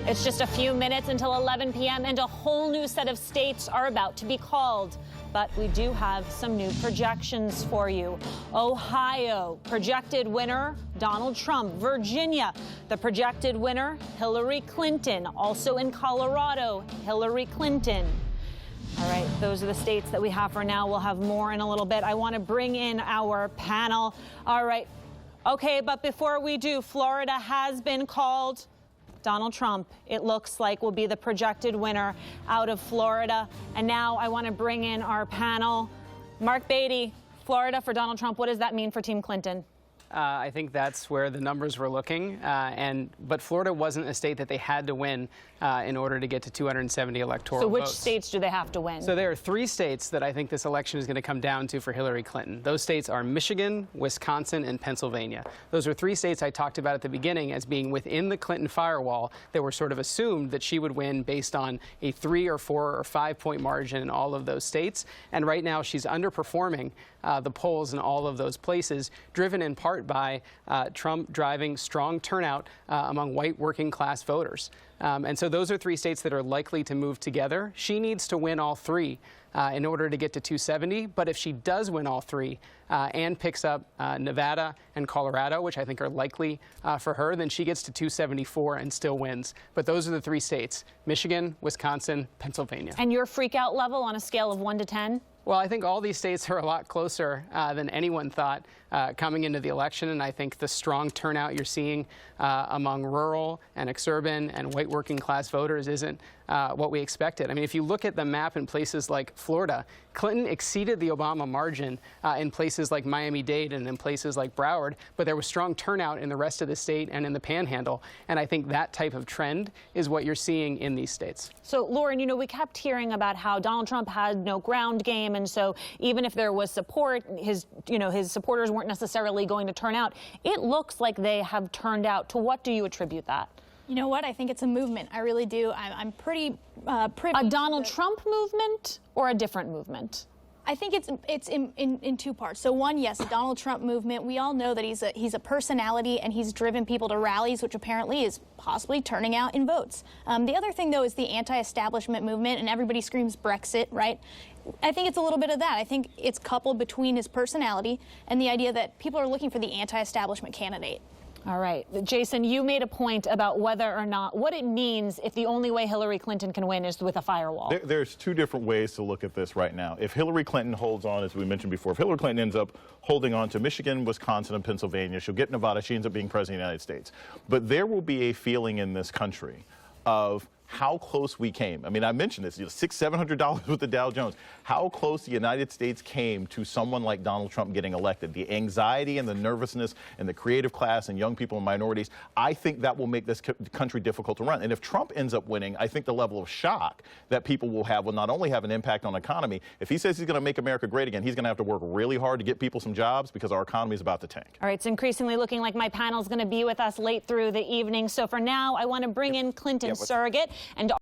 It's just a few minutes until 11 p.m. and a whole new set of states are about to be called. But we do have some new projections for you. Ohio, projected winner, Donald Trump. Virginia, the projected winner, Hillary Clinton. Also in Colorado, Hillary Clinton. All right, those are the states that we have for now. We'll have more in a little bit. I want to bring in our panel. All right. Okay, but before we do, Florida has been called. Donald Trump, it looks like, will be the projected winner out of Florida. And now I want to bring in our panel. Mark Beatty, Florida for Donald Trump. What does that mean for Team Clinton? I think that's where the numbers were looking. But Florida wasn't a state that they had to win in order to get to 270 electoral votes. So which states do they have to win? So there are 3 states that I think this election is going to come down to for Hillary Clinton. Those states are Michigan, Wisconsin, and Pennsylvania. Those are 3 states I talked about at the beginning as being within the Clinton firewall that were sort of assumed that she would win based on a 3 or 4 or 5 point margin in all of those states. And right now she's underperforming the polls in all of those places, driven in part by Trump driving strong turnout among white working class voters. And so those are 3 states that are likely to move together. She needs to win all 3 in order to get to 270. But if she does win all 3 and picks up Nevada and Colorado, which I think are likely for her, then she gets to 274 and still wins. But those are the 3 states: Michigan, Wisconsin, Pennsylvania. And your freak out level on a scale of 1 to 10? Well, I think all these states are a lot closer than anyone thought coming into the election, and I think the strong turnout you're seeing among rural and exurban and white working class voters isn't what we expected. I mean, if you look at the map in places like Florida, Clinton exceeded the Obama margin in places like Miami-Dade and in places like Broward, but there was strong turnout in the rest of the state and in the Panhandle, and I think that type of trend is what you're seeing in these states. So, Lauren, you know, we kept hearing about how Donald Trump had no ground game, and so even if there was support, his supporters weren't necessarily going to turn out. It looks like they have turned out. To what do you attribute that? You know what? I think it's a movement. I really do. I'm pretty privy. A Donald Trump movement or a different movement? I think it's in 2 parts. So one, yes, the Donald Trump movement. We all know that he's a personality and he's driven people to rallies, which apparently is possibly turning out in votes. The other thing, though, is the anti-establishment movement, and everybody screams Brexit, right? I think it's a little bit of that. I think it's coupled between his personality and the idea that people are looking for the anti-establishment candidate. All right. Jason, you made a point about whether or not, what it means if the only way Hillary Clinton can win is with a firewall. There's 2 different ways to look at this right now. If Hillary Clinton holds on, as we mentioned before, if Hillary Clinton ends up holding on to Michigan, Wisconsin, and Pennsylvania, she'll get Nevada, she ends up being president of the United States. But there will be a feeling in this country of how close we came. I mean, I mentioned this, $600–700 with the Dow Jones. How close the United States came to someone like Donald Trump getting elected. The anxiety and the nervousness and the creative class and young people and minorities, I think that will make this country difficult to run. And if Trump ends up winning, I think the level of shock that people will have will not only have an impact on the economy. If he says he's going to make America great again, he's going to have to work really hard to get people some jobs because our economy is about to tank. All right, it's increasingly looking like my panel is going to be with us late through the evening. So for now, I want to bring in Clinton's surrogate and